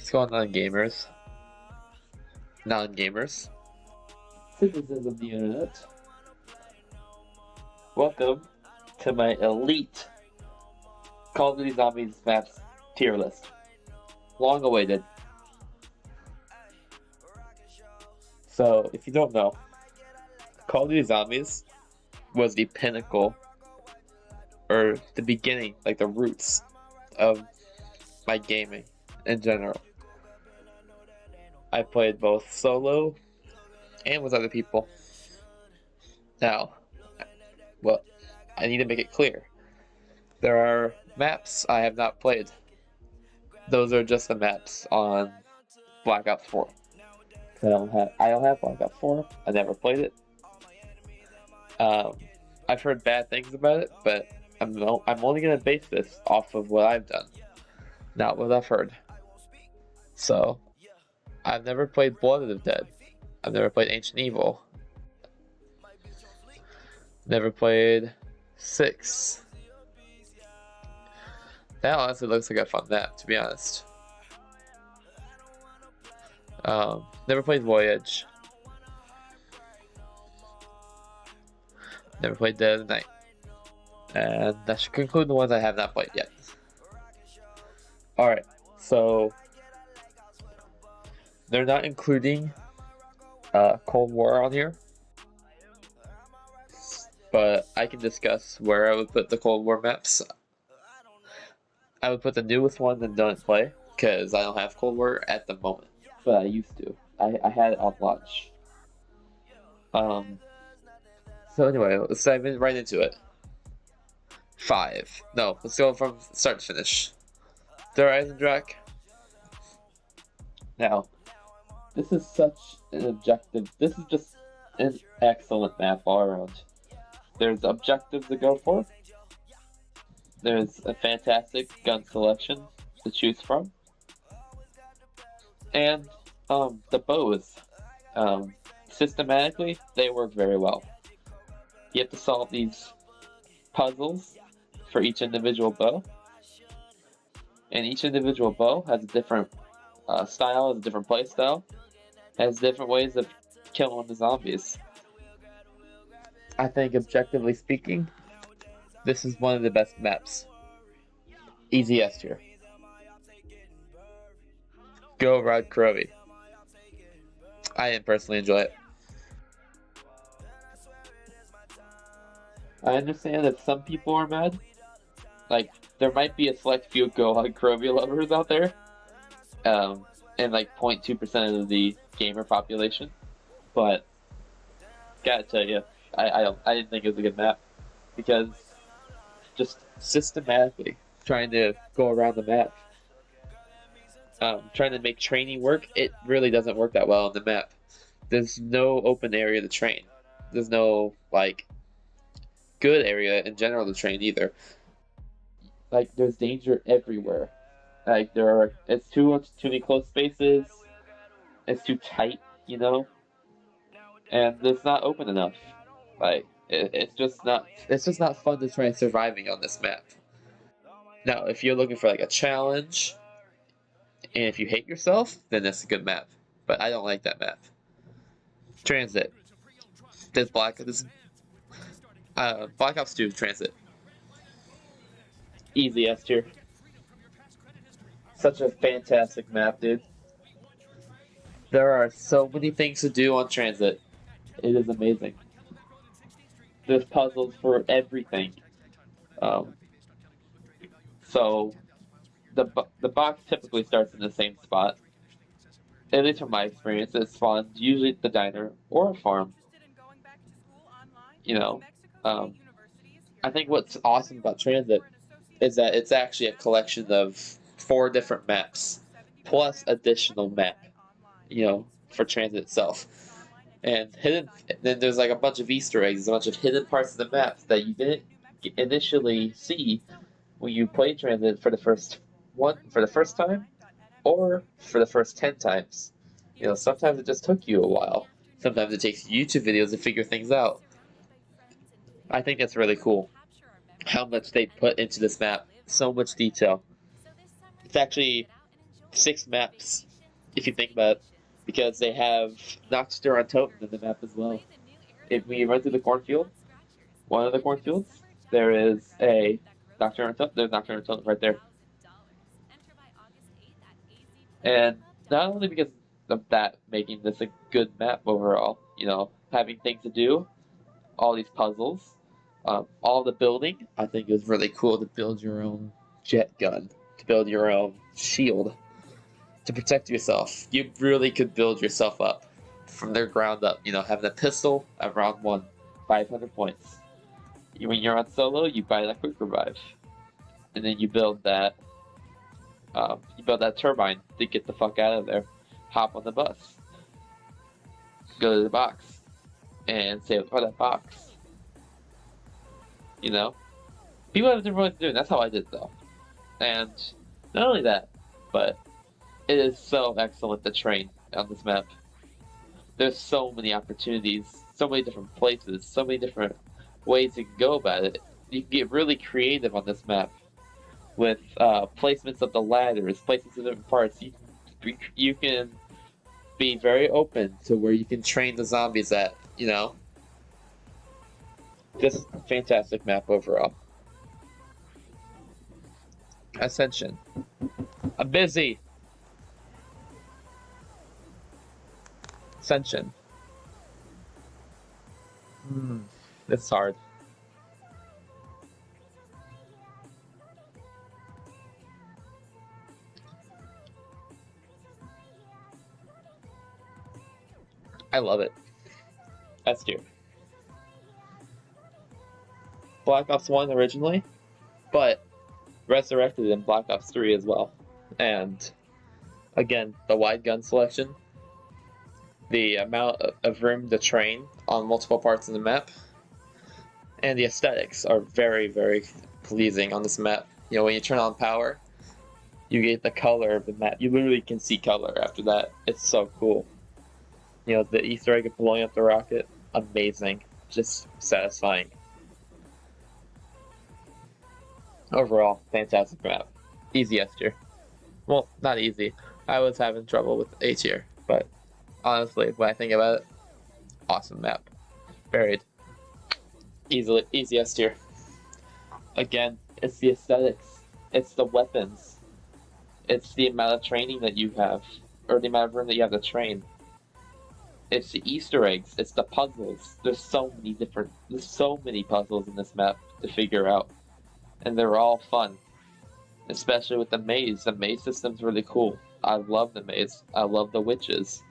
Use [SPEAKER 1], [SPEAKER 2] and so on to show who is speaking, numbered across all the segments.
[SPEAKER 1] What's going on, gamers? Non-gamers. Citizens of the internet. Welcome to my elite Call of Duty Zombies maps tier list. Long awaited. So, if you don't know, Call of Duty Zombies was the pinnacle, or the beginning, like the roots of my gaming in general. I played both solo and with other people. Now, well, I need to make it clear. There are maps I have not played. Those are just the maps on Black Ops 4. I don't have Black Ops 4. I never played it. I've heard bad things about it, but I'm only gonna base this off of what I've done, not what I've heard. So, I've never played Blood of the Dead. I've never played Ancient Evil. Never played 6. That honestly looks like a fun map, to be honest. Never played Voyage. Never played Dead of the Night. And that should conclude the ones I have not played yet. Alright, so they're not including Cold War on here, but I can discuss where I would put the Cold War maps. I would put the newest one that don't play, because I don't have Cold War at the moment, but I used to. I had it on launch. So anyway, let's dive right into it. 5. No, let's go from start to finish. Der Eisendrache. Now, this is such an objective. This is just an excellent map all around. There's objectives to go for. There's a fantastic gun selection to choose from. And the bows. Systematically, they work very well. You have to solve these puzzles for each individual bow. And each individual bow has a different style, has a different play style, has different ways of killing the zombies. I think, objectively speaking, this is one of the best maps. Easy S tier. Go Rod Kurovi. I didn't personally enjoy it. I understand that some people are mad. Like, there might be a select few Gohan Kurovi lovers out there. And like 0.2% of the gamer population. But, gotta tell you, I didn't think it was a good map. Because, just systematically trying to go around the map, trying to make training work, it really doesn't work that well on the map. There's no open area to train. There's no, like, good area in general to train either. Like, there's danger everywhere. Like, it's too many close spaces. It's too tight, you know? And it's not open enough. Like, it's just not fun to try surviving on this map. Now, if you're looking for like a challenge, and if you hate yourself, then that's a good map. But I don't like that map. Transit. Black Ops 2 Transit. Easy S tier. Such a fantastic map, dude. There are so many things to do on Transit. It is amazing. There's puzzles for everything. So the box typically starts in the same spot. At least from my experience, it spawns usually at the diner or a farm. You know, I think what's awesome about Transit is that it's actually a collection of 4 different maps plus additional map, you know, for Transit itself. And then there's like a bunch of Easter eggs, a bunch of hidden parts of the map that you didn't initially see when you play Transit for the first time, or for the first 10 times. You know, sometimes it just took you a while. Sometimes it takes YouTube videos to figure things out. I think that's really cool. How much they put into this map. So much detail. It's actually 6 maps, if you think about it, because they have Nox Duran Toten in the map as well. If we run through the cornfield, one of the cornfields, there is a Nox Duran Toten. There's Nox Duran Toten right there. And not only because of that making this a good map overall, you know, having things to do, all these puzzles, all the building, I think it was really cool to build your own jet gun, to build your own shield, to protect yourself. You really could build yourself up from the ground up, you know, having a pistol at round 1, 500 points. When you're on solo, you buy that quick revive. And then you build that turbine to get the fuck out of there. Hop on the bus. Go to the box. And say, oh, that box. You know? People have different ways to do it. That's how I did it, though. And not only that, but it is so excellent to train on this map. There's so many opportunities, so many different places, so many different ways you can go about it. You can get really creative on this map with placements of the ladders, placements of different parts. You can be very open to where you can train the zombies at, you know? Just a fantastic map overall. Ascension. I'm busy. Ascension. It's hard. I love it. S tier. Black Ops 1 originally, but resurrected in Black Ops 3 as well. And again, the wide gun selection, the amount of room to train on multiple parts of the map, and the aesthetics are very, very pleasing on this map. You know, when you turn on power, you get the color of the map. You literally can see color after that. It's so cool. You know, the Easter egg of blowing up the rocket, amazing. Just satisfying. Overall, fantastic map. Easy S tier. Well, not easy. I was having trouble with A tier, but honestly, when I think about it, awesome map. Varied. Easy S tier. Again, it's the aesthetics. It's the weapons. It's the amount of training that you have, or the amount of room that you have to train. It's the Easter eggs. It's the puzzles. There's so many puzzles in this map to figure out. And they're all fun. Especially with the maze. The maze system's really cool. I love the maze. I love the witches.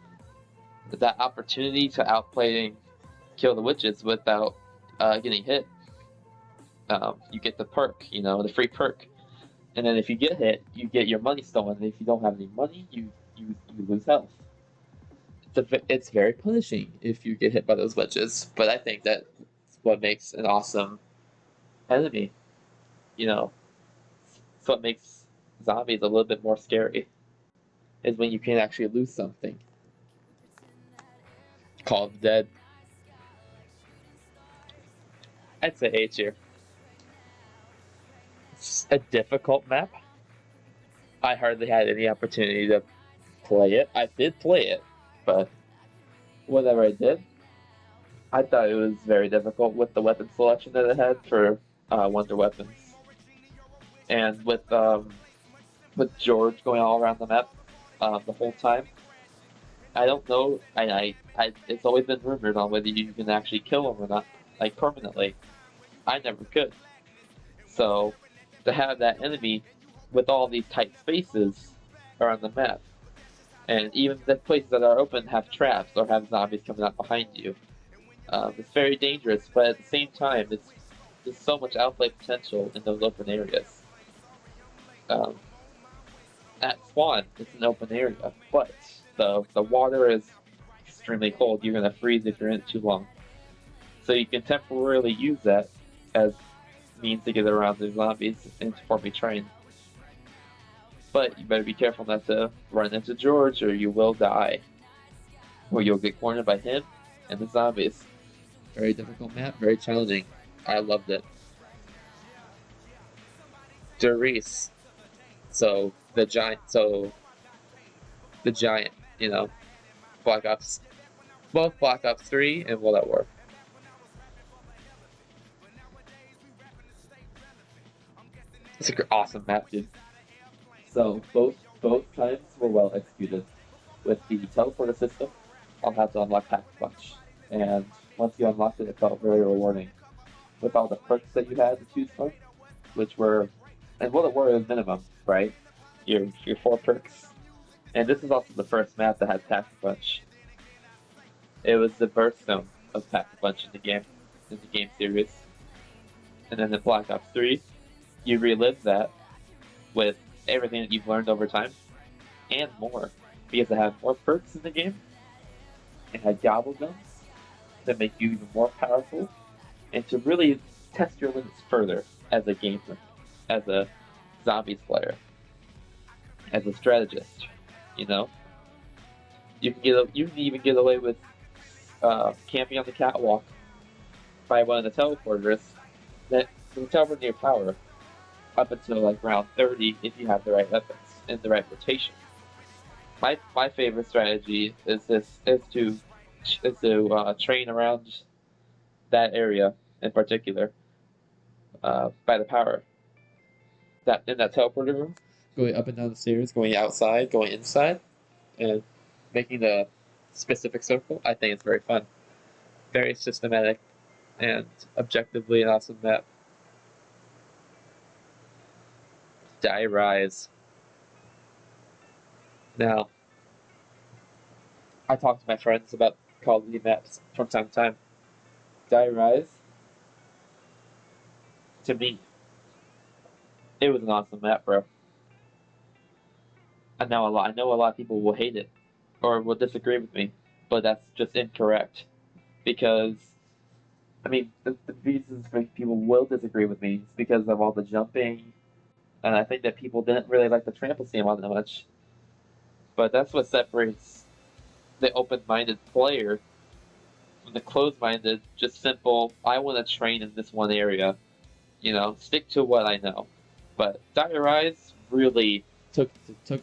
[SPEAKER 1] That opportunity to outplay kill the witches without getting hit. You get the perk, you know, the free perk. And then if you get hit, you get your money stolen. And if you don't have any money, you lose health. It's very punishing if you get hit by those witches. But I think that's what makes an awesome enemy. You know, it's what makes zombies a little bit more scary, is when you can actually lose something. Call of the Dead. I'd say A tier. It's a difficult map. I hardly had any opportunity to play it. I did play it, but whatever I did, I thought it was very difficult with the weapon selection that it had for wonder weapons. And with George going all around the map the whole time, I don't know. It's always been rumored on whether you can actually kill him or not, like permanently. I never could. So to have that enemy with all these tight spaces around the map, and even the places that are open have traps or have zombies coming out behind you, it's very dangerous. But at the same time, there's so much outplay potential in those open areas. At spawn, it's an open area, but the water is extremely cold. You're gonna freeze if you're in it too long. So you can temporarily use that as means to get around the zombies and to form a train. But you better be careful not to run into George, or you will die. Or you'll get cornered by him and the zombies. Very difficult map, very challenging. I loved it. Der Riese. So the giant, Black Ops, both Black Ops 3 and World at War. It's an awesome map, dude. So both times were well executed. With the teleporter system, I'll have to unlock Pack-a-Punch, and once you unlocked it, it felt very rewarding. With all the perks that you had to choose from, which were, and World at War is minimum, right? Your 4 perks, and this is also the first map that had Pack-a-Punch. It was the birthstone of Pack-a-Punch in the game series. And then in Black Ops 3, you relive that with everything that you've learned over time, and more, because it had more perks in the game. It had gobble guns that make you even more powerful, and to really test your limits further as a gamer, as a zombies player, as a strategist. You can even get away with camping on the catwalk by one of the teleporters that will teleport near power up until like round 30 if you have the right weapons and the right rotation. My favorite strategy is to train around that area in particular by the power. That in that teleporter room, going up and down the stairs, going outside, going inside, and making the specific circle. I think it's very fun, very systematic, and objectively an awesome map. Die Rise. Now, I talk to my friends about Call of Duty maps from time to time. Die Rise, to me, it was an awesome map, bro. I know a lot of people will hate it or will disagree with me, but that's just incorrect. Because, I mean, the reasons for people will disagree with me is because of all the jumping, and I think that people didn't really like the trample scheme all that much. But that's what separates the open-minded player from the closed-minded, just simple, I want to train in this one area, stick to what I know. But Die Rise really took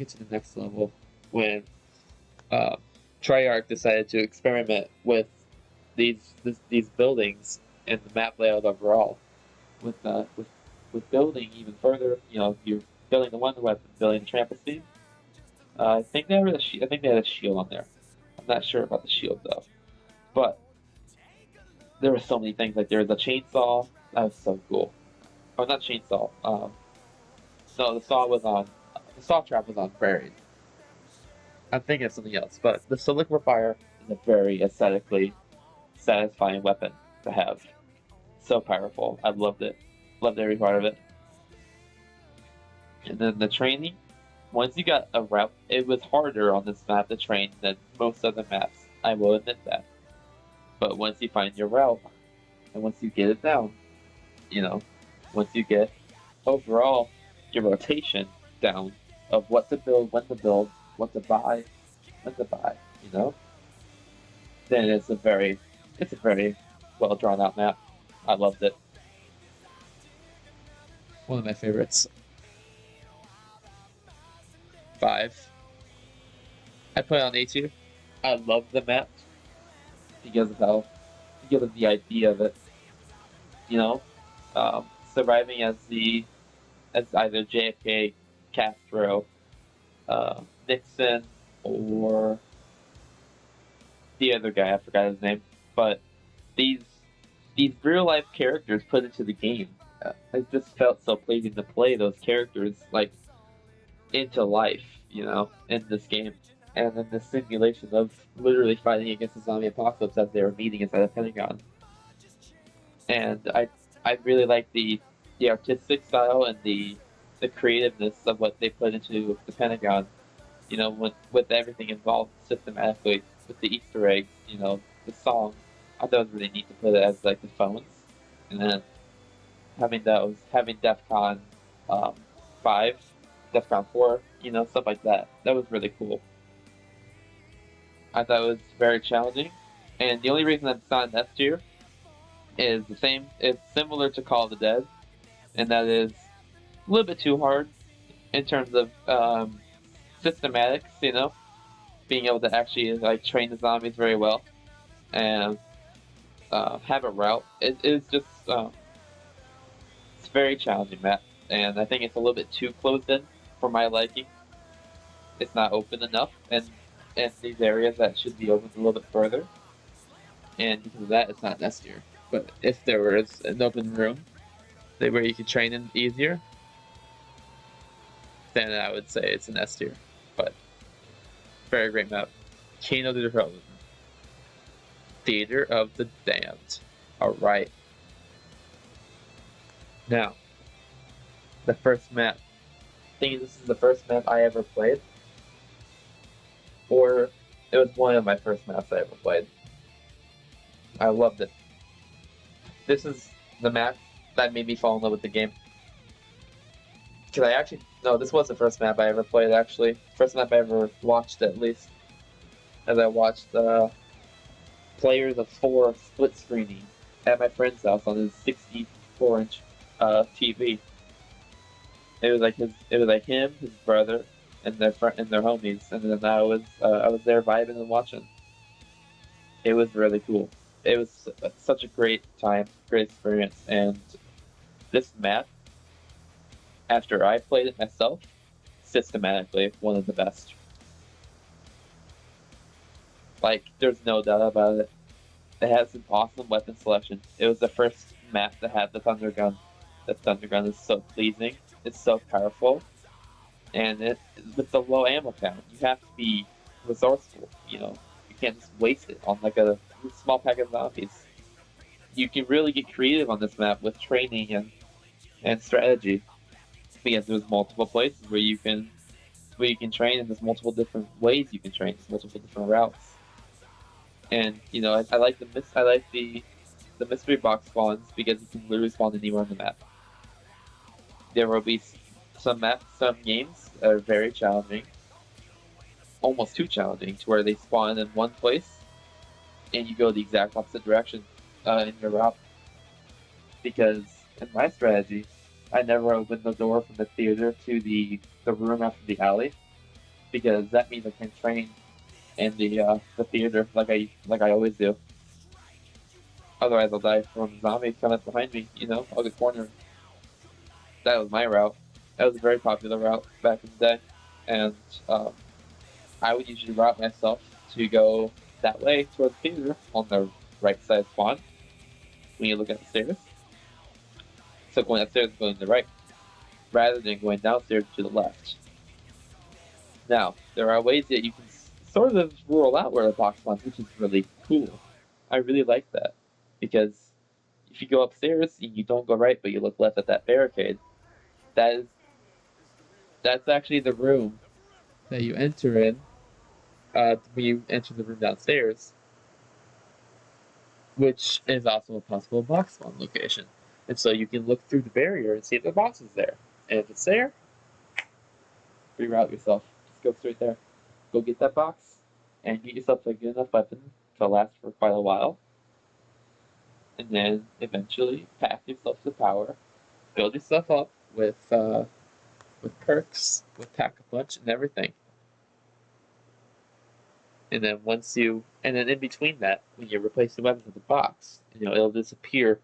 [SPEAKER 1] it to the next level when Treyarch decided to experiment with these buildings and the map layout overall. With building even further, you're building the wonder weapon, building the trample scheme. I think they had a shield on there. I'm not sure about the shield though, but there were so many things. Like there was a chainsaw. That was so cool. Oh, not chainsaw. No, the saw trap was on buried. I'm thinking of something else, but the Solidifier is a very aesthetically satisfying weapon to have. So powerful. I loved it. Loved every part of it. And then the training. Once you got a route, it was harder on this map to train than most other maps. I will admit that. But once you find your route, and once you get it down, once you get overall your rotation down of what to build, when to build, what to buy, when to buy, then it's a very well drawn out map. I loved it. One of my favorites. 5. I put it on A tier. I love the map because of the idea of it. Surviving as either JFK, Castro, Nixon, or the other guy. I forgot his name. But these real life characters put into the game. It just felt so pleasing to play those characters into life, in this game. And then the simulation of literally fighting against the zombie apocalypse as they were meeting inside the Pentagon. And I really like the artistic style and the creativeness of what they put into the Pentagon. With everything involved systematically, with the Easter eggs, the song. I thought it was really neat to put it as like the phones, and then having DEFCON 5, DEFCON 4, stuff like that. That was really cool. I thought it was very challenging, and the only reason it's not an S tier is the same. It's similar to Call of the Dead, and that is a little bit too hard in terms of systematics. being able to actually like train the zombies very well and have a route. It is just it's a very challenging map, and I think it's a little bit too closed in for my liking. It's not open enough, and these areas that should be opened a little bit further, and because of that, it's not S tier. But if there was an open room where you could train in easier, then I would say it's an S tier. But very great map. Kino de Rosen. Theater of the Damned. Alright. Now, the first map. I think this is the first map I ever played. Or it was one of my first maps I ever played. I loved it. This is the map that made me fall in love with the game. Because this was the first map I ever played, actually. First map I ever watched, at least. As I watched Players of 4 split screening at my friend's house on his 64-inch TV. It was like him, his brother, and their homies, and then I was there vibing and watching. It was really cool. It was such a great time, great experience, and this map, after I played it myself, systematically one of the best. Like, there's no doubt about it. It has an awesome weapon selection. It was the first map that had the Thunder Gun. The Thunder Gun is so pleasing. It's so powerful. And with the low ammo count, you have to be resourceful, you know. You can't just waste it on like a small pack of zombies. You can really get creative on this map with training and strategy. Because there's multiple places where you can train, and there's multiple different ways you can train. There's multiple different routes. And you know, I like the mystery box spawns because you can literally spawn anywhere on the map. There will be some games that are very challenging, almost too challenging, to where they spawn in one place and you go the exact opposite direction in your route. Because in my strategy, I never open the door from the theater to the room after the alley, because that means I can train in the theater like I always do. Otherwise, I'll die from zombies coming up behind me. You know, I'll get cornered. That was my route. That was a very popular route back in the day, and I would usually route myself to go that way towards the theater on the right side spawn when you look at the stairs. So going upstairs and going to the right, rather than going downstairs to the left. Now, there are ways that you can sort of rule out where the box spawns, which is really cool. I really like that, because if you go upstairs and you don't go right, but you look left at that barricade, that's actually the room that you enter in when you enter the room downstairs, which is also a possible box spawn location. And so you can look through the barrier and see if the box is there. And if it's there, reroute yourself. Just go straight there. Go get that box and get yourself a good enough weapon to last for quite a while. And then eventually pack yourself to power, build yourself up with perks, with Pack-a-Punch and everything. And then in between that, when you replace the weapons with the box, you know, it'll disappear.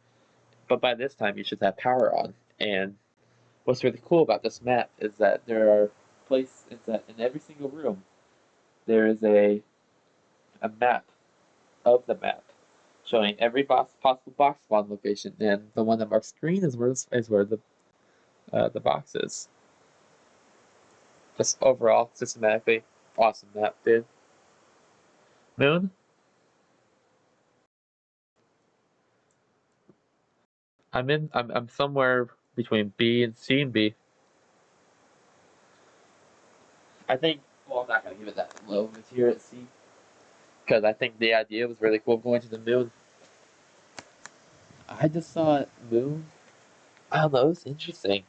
[SPEAKER 1] But by this time, you should have power on. And what's really cool about this map is that in every single room, there is a map of the map showing every possible box spawn location, and the one that marks green is where the box is. Just overall, systematically, awesome map, dude. Moon? I'm somewhere between B and C and B. I think, well, I'm not gonna give it that low. It's here at C, because I think the idea was really cool going to the moon. I just saw moon. I don't know, it was interesting.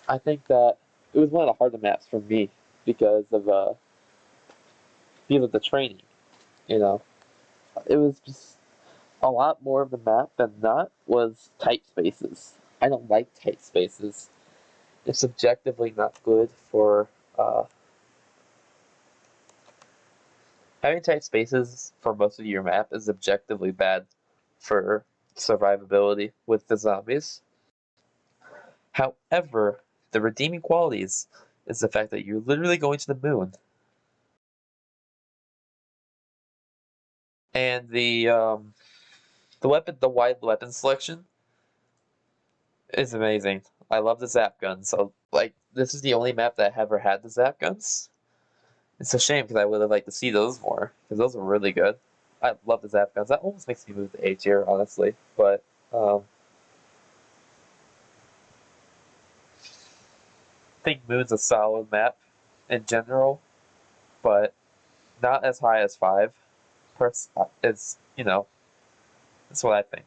[SPEAKER 1] I think that it was one of the harder maps for me because of the training. You know, it was just a lot more of the map than not was tight spaces. I don't like tight spaces. It's subjectively not good for Having tight spaces for most of your map is objectively bad for survivability with the zombies. However, the redeeming qualities is the fact that you're literally going to the moon. And the wide weapon selection is amazing. I love the zap guns. So, this is the only map that I ever had the zap guns. It's a shame because I would have liked to see those more because those were really good. I love the zap guns. That almost makes me move to A tier, honestly. But I think Moon's a solid map in general, but not as high as 5. It's that's what I think.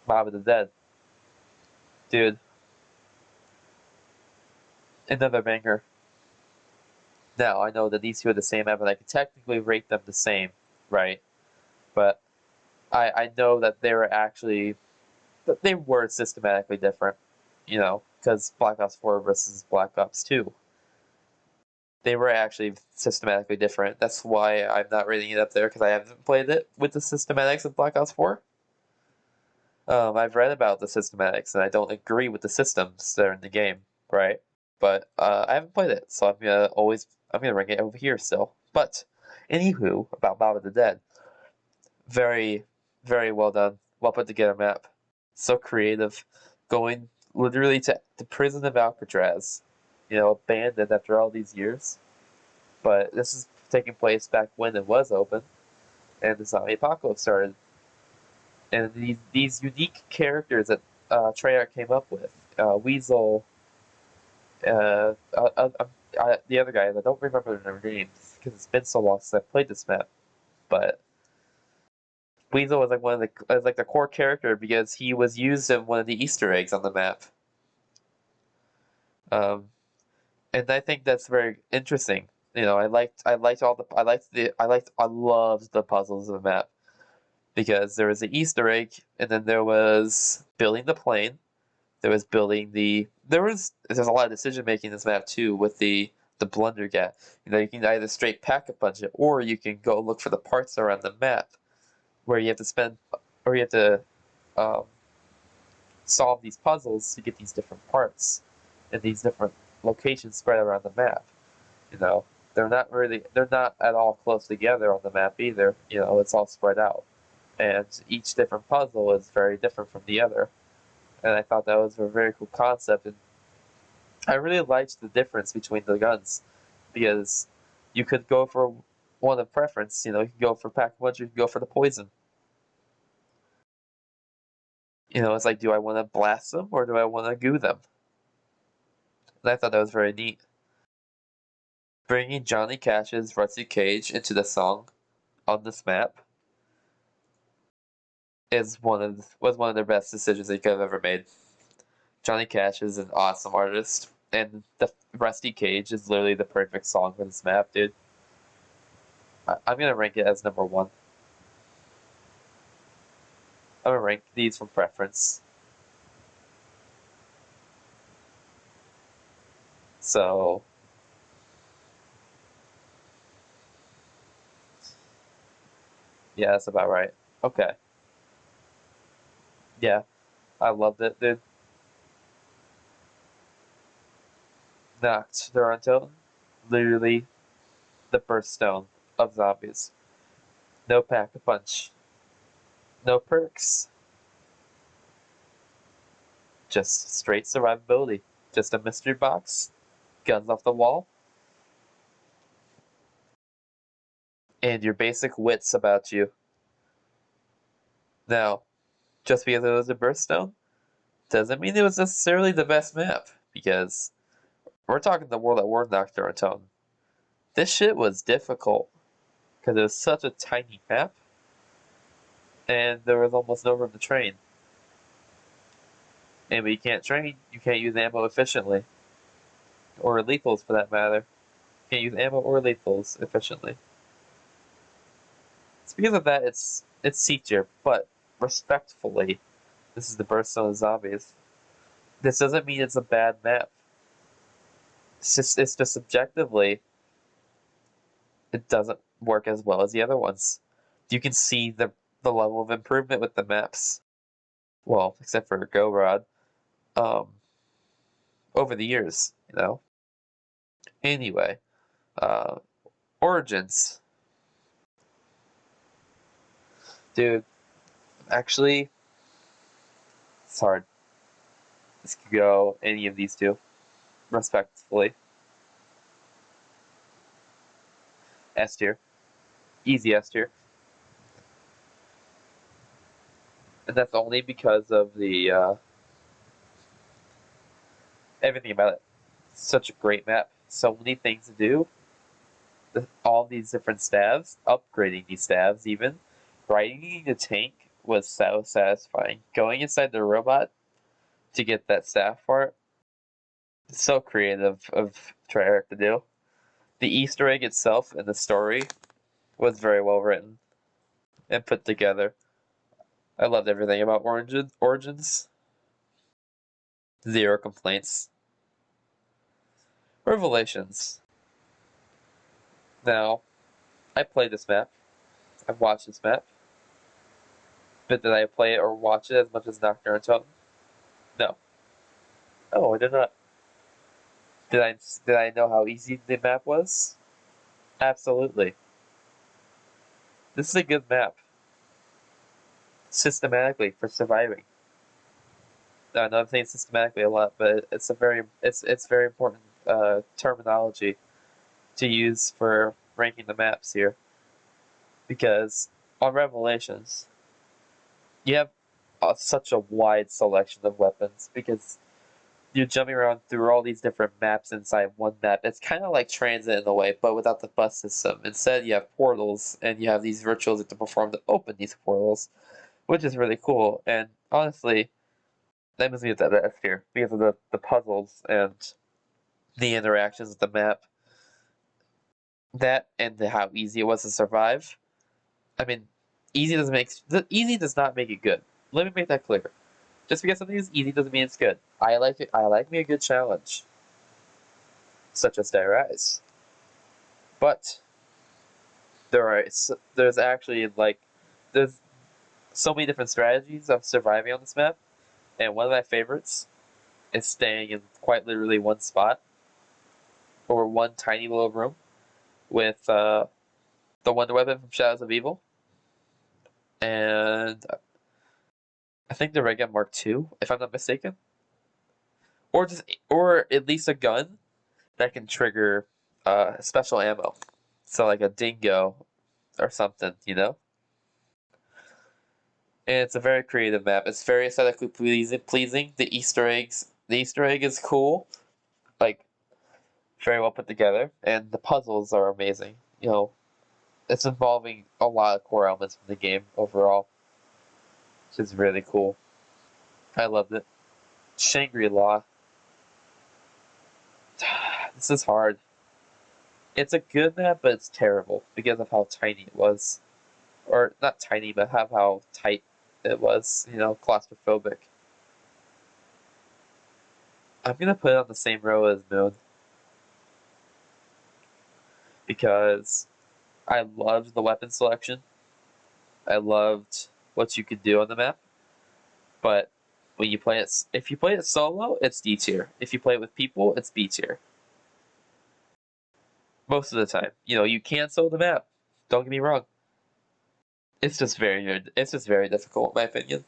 [SPEAKER 1] Mob of the Dead, dude, another banger. Now I know that these two are the same map, and I can technically rate them the same, right? But I know that they were systematically different, because Black Ops 4 versus Black Ops 2. They were actually systematically different. That's why I'm not rating it up there, because I haven't played it with the systematics of Black Ops 4. I've read about the systematics, and I don't agree with the systems that are in the game, right? But I haven't played it, so I'm gonna rank it over here still. But anywho, about Mob of the Dead, very, very well done, well put together map, so creative, going literally to the prison of Alcatraz, abandoned after all these years. But this is taking place back when it was open, and the zombie apocalypse started. And these unique characters that Treyarch came up with, Weasel, the other guys, I don't remember their names because it's been so long since I played this map. But Weasel was like the core character because he was used in one of the Easter eggs on the map. And I think that's very interesting. I loved the puzzles of the map because there was the Easter egg, and then there was building the plane. There's a lot of decision making in this map too with the blunder gap. You can either straight pack a punch it, or you can go look for the parts around the map where you have to um, solve these puzzles to get these different parts in these different locations spread around the map. They're not at all close together on the map either. It's all spread out, and each different puzzle is very different from the other. And I thought that was a very cool concept, and I really liked the difference between the guns because you could go for one of preference. You can go for pack-a-punch, you can go for the poison. It's like, do I want to blast them or do I want to goo them? And I thought that was very neat. Bringing Johnny Cash's Rusty Cage into the song on this map was one of their best decisions they could have ever made. Johnny Cash is an awesome artist, and the Rusty Cage is literally the perfect song for this map, dude. I'm gonna rank it as number 1. I'm gonna rank these from preference. So, yeah, that's about right. Okay. Yeah, I loved it, dude. Knocked Toronto, literally the birthstone of zombies. No pack-a-punch. No perks. Just straight survivability. Just a mystery box, guns off the wall, and your basic wits about you. Now, just because it was a birthstone doesn't mean it was necessarily the best map, because we're talking the World at War Nocturne. This shit was difficult because it was such a tiny map, and there was almost no room to train. And when you can't train, you can't use ammo efficiently. Or lethals, for that matter. You can't use ammo or lethals efficiently. It's because of that it's C tier, but respectfully, this is the Birthstone of Zombies. This doesn't mean it's a bad map. it's just subjectively, it doesn't work as well as the other ones. You can see the level of improvement with the maps. Well, except for Go Rod, over the years, you know. Anyway, uh, Origins, dude. Actually, it's hard. This could go any of these two, respectfully. S tier, easy S tier, and that's only because of the everything about it. It's such a great map. So many things to do. All these different stabs, upgrading these stabs even. Riding the tank was so satisfying. Going inside the robot to get that staff part, so creative of Treyarch to do. The Easter egg itself and the story was very well written and put together. I loved everything about Origins. Zero complaints. Revelations. Now, I played this map. I've watched this map. But did I play it or watch it as much as Nocturne Untold? No. Oh, I did not. Did I know how easy the map was? Absolutely. This is a good map. Systematically for surviving. I know I'm saying systematically a lot, but it's very important terminology to use for ranking the maps here. Because on Revelations, you have such a wide selection of weapons because you're jumping around through all these different maps inside one map. It's kind of like Transit in a way, but without the bus system. Instead, you have portals, and you have these rituals to perform to open these portals, which is really cool. And honestly, that moves me to the S tier because of the puzzles and the interactions with the map. That and how easy it was to survive. I mean, easy does not make it good. Let me make that clear. Just because something is easy doesn't mean it's good. I like it. I like me a good challenge, such as Dead Rise. But there's actually there's so many different strategies of surviving on this map, and one of my favorites is staying in quite literally one spot or one tiny little room with the Wonder Weapon from Shadows of Evil, and I think the Ray Gun Mark II, if I'm not mistaken, or at least a gun that can trigger special ammo, so like a Dingo or something, you know. And it's a very creative map. It's very aesthetically pleasing. The Easter egg is cool, like very well put together, and the puzzles are amazing. You know, it's involving a lot of core elements from the game overall, which is really cool. I loved it. Shangri-La. This is hard. It's a good map, but it's terrible because of how tiny it was. Or not tiny, but how tight it was. You know, claustrophobic. I'm gonna put it on the same row as Moon because I loved the weapon selection. I loved what you could do on the map, but when you play it, if you play it solo, it's D tier. If you play it with people, it's B tier. Most of the time, you know, you can solo the map. Don't get me wrong. It's just very difficult, in my opinion.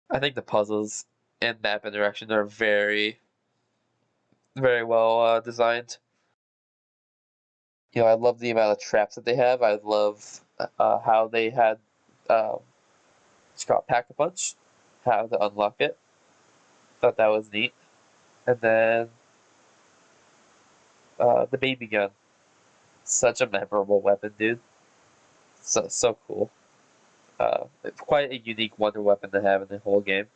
[SPEAKER 1] I think the puzzles and map interaction are very, very well designed. You know, I love the amount of traps that they have. I love how they had it's called Pack a Punch, how to unlock it. Thought that was neat. And then the baby gun, such a memorable weapon, dude. So cool. Quite a unique wonder weapon to have in the whole game.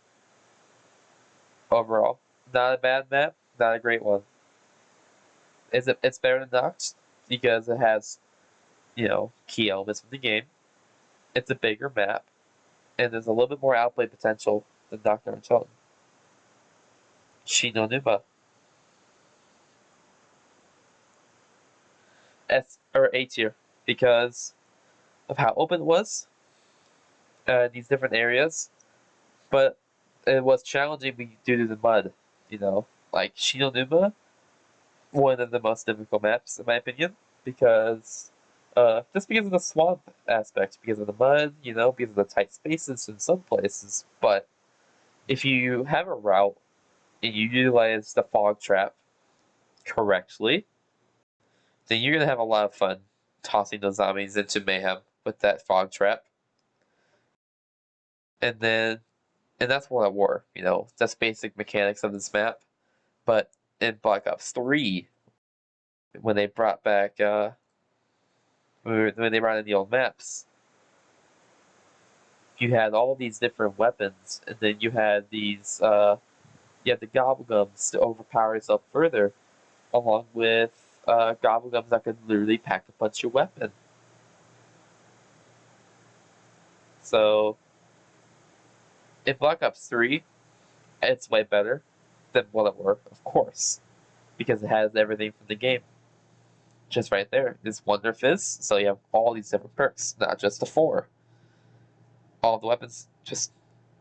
[SPEAKER 1] Overall, not a bad map, not a great one. It's better than Nox because it has, you know, key elements from the game. It's a bigger map, and there's a little bit more outplay potential than Doctor Untold. Shi no Numa. or A tier because of how open it was, these different areas, but it was challenging due to the mud. Like Shinonuma, one of the most difficult maps in my opinion, because just because of the swamp aspect, because of the mud, because of the tight spaces in some places. But if you have a route and you utilize the fog trap correctly, then you're gonna have a lot of fun tossing those zombies into mayhem with that fog trap. And that's World at War, that's basic mechanics of this map. But in Black Ops 3, when they brought back when they brought in the old maps, you had all these different weapons, and then you had these you had the Gobblegums to overpower yourself further, along with Gobblegums that could literally pack a punch your weapon. So in Black Ops 3, it's way better than World at War, of course, because it has everything from the game. Just right there. It's Wonder Fizz, so you have all these different perks, not just the 4. All the weapons, just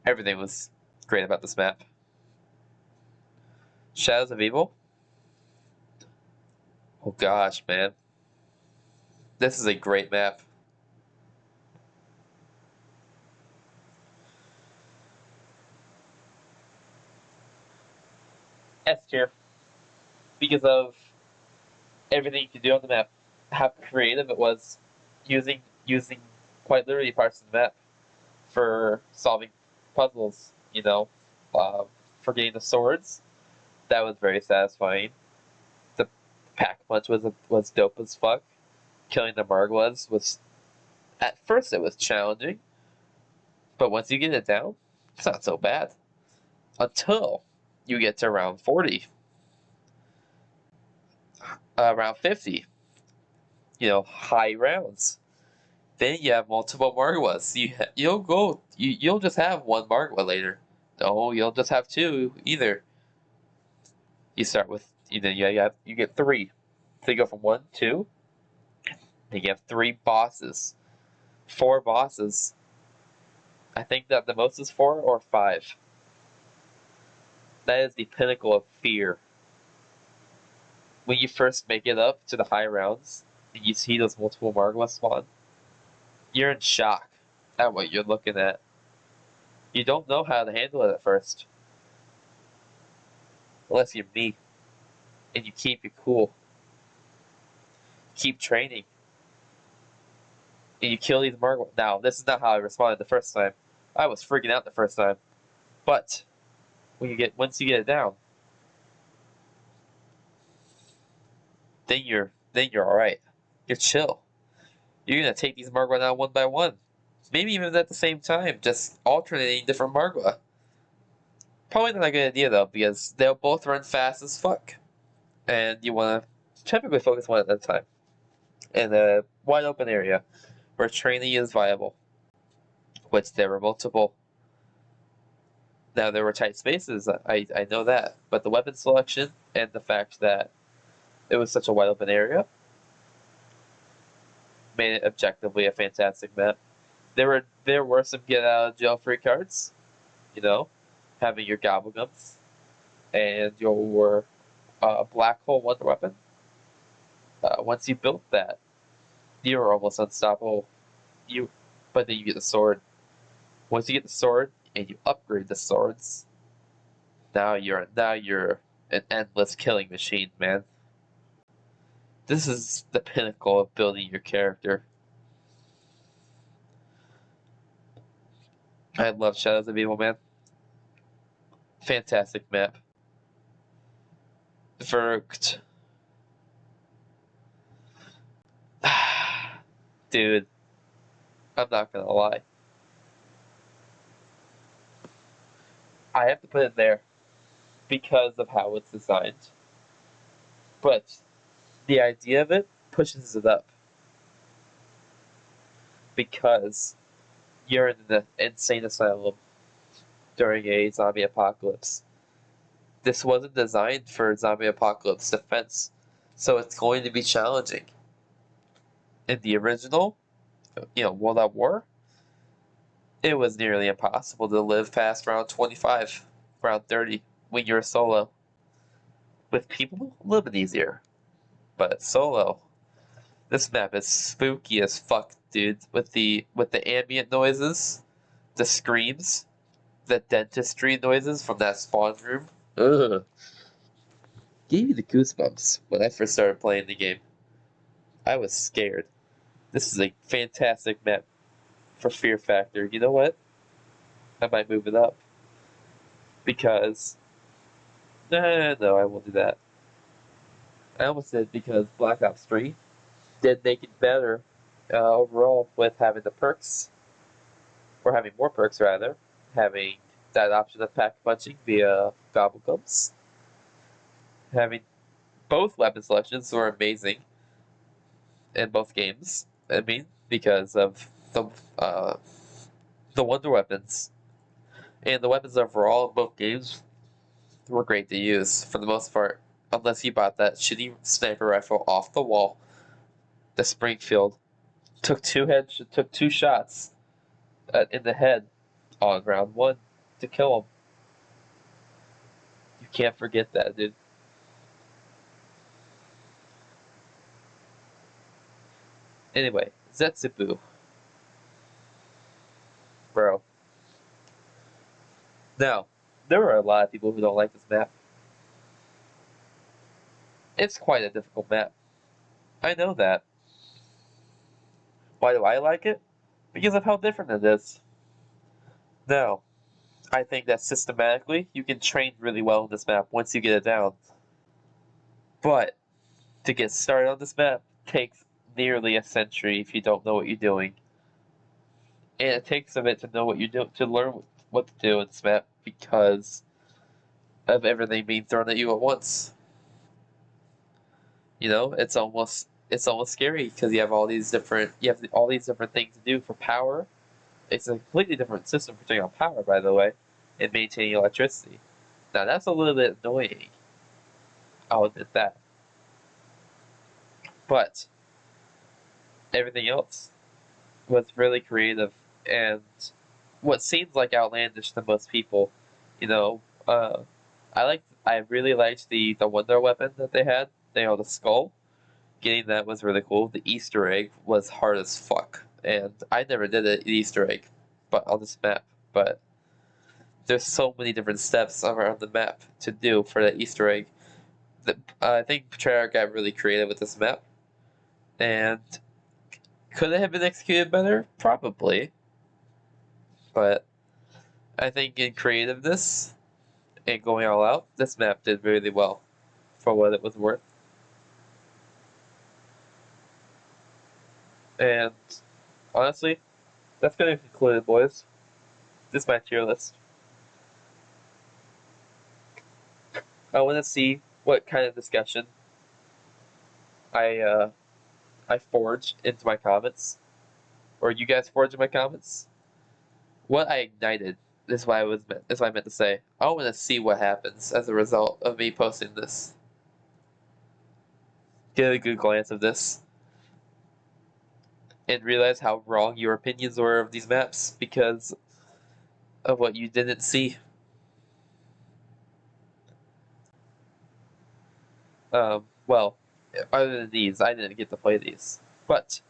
[SPEAKER 1] everything was great about this map. Shadows of Evil. Oh gosh, man. This is a great map. S tier. Because of everything you could do on the map. How creative it was, using quite literally parts of the map for solving puzzles, for getting the swords. That was very satisfying. The pack punch was dope as fuck. Killing the Margwas was, at first it was challenging, but once you get it down, it's not so bad. Until you get to round 40. Round 50. High rounds. Then you have multiple Margwas. You'll just have one Margwa later. No, you'll just have 2 either. You start with you get 3. So you go from 1, 2. Then you have 3 bosses. 4 bosses. I think that the most is 4 or 5. That is the pinnacle of fear. When you first make it up to the high rounds, and you see those multiple Margwas spawn, you're in shock at what you're looking at. You don't know how to handle it at first. Unless you're me. And you keep it cool. Keep training. And you kill these Margwas. Now, this is not how I responded the first time. I was freaking out the first time. But once you get it down, then you're alright. You're chill. You're gonna take these Margwa down one by one. Maybe even at the same time, just alternating different Margwa. Probably not a good idea though, because they'll both run fast as fuck. And you wanna typically focus one at a time. In a wide open area where training is viable. Which there were multiple. Now there were tight spaces, I know that. But the weapon selection and the fact that it was such a wide open area made it objectively a fantastic map. There were some get out of jail free cards, having your Gobblegums and your Black Hole Wonder Weapon. Once you built that, you were almost unstoppable. But then you get the sword. Once you get the sword and you upgrade the swords, now you're an endless killing machine, man. This is the pinnacle of building your character. I love Shadows of Evil, man. Fantastic map. Verked. Dude, I'm not gonna lie. I have to put it there because of how it's designed. But the idea of it pushes it up. Because you're in the insane asylum during a zombie apocalypse. This wasn't designed for zombie apocalypse defense, so it's going to be challenging. in the original, World at War, it was nearly impossible to live past round 25, round 30 when you're solo. With people, a little bit easier. But solo, this map is spooky as fuck, dude. With the ambient noises, the screams, the dentistry noises from that spawn room. Ugh. Gave me the goosebumps when I first started playing the game. I was scared. This is a fantastic map for fear factor. You know what? I might move it up. Because no, I won't do that. I almost did because Black Ops 3 did make it better overall with having the perks, or having more perks rather, having that option of pack punching via gobblegums, having both weapon selections were amazing in both games. I mean, because of the wonder weapons and the weapons overall in both games were great to use for the most part, unless you bought that shitty sniper rifle off the wall. The Springfield took two shots in the head on round 1 to kill him. You can't forget that, dude. Anyway, Zetsubu. Bro. Now, there are a lot of people who don't like this map. It's quite a difficult map. I know that. Why do I like it? Because of how different it is. Now, I think that systematically, you can train really well on this map once you get it down. But, to get started on this map takes nearly a century if you don't know what you're doing. And it takes a bit to know what you do, to learn what to do in this map because of everything being thrown at you at once. It's almost scary because you have all these different things to do for power. It's a completely different system for turning on power, by the way, and maintaining electricity. Now that's a little bit annoying. I'll admit that. But everything else was really creative and what seems like outlandish to most people. I really liked the wonder weapon that they had. The skull. Getting that was really cool. The Easter egg was hard as fuck, and I never did an Easter egg, but on this map. But there's so many different steps around the map to do for that Easter egg. I think Treyarch got really creative with this map, and could it have been executed better? Probably, but I think in creativeness and going all out, this map did really well for what it was worth. And honestly, that's going to conclude it, boys. This is my tier list. I want to see what kind of discussion I forge into my comments, or you guys forge in my comments. What I ignited is what I meant to say. I want to see what happens as a result of me posting this. Get a good glance of this, and realize how wrong your opinions were of these maps because of what you didn't see. Well, other than these, I didn't get to play these. But,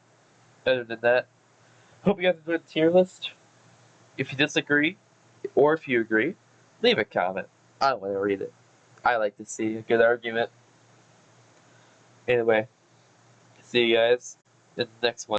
[SPEAKER 1] other than that, hope you guys enjoyed the tier list. If you disagree, or if you agree, leave a comment. I want to read it. I like to see a good argument. Anyway, see you guys in the next one.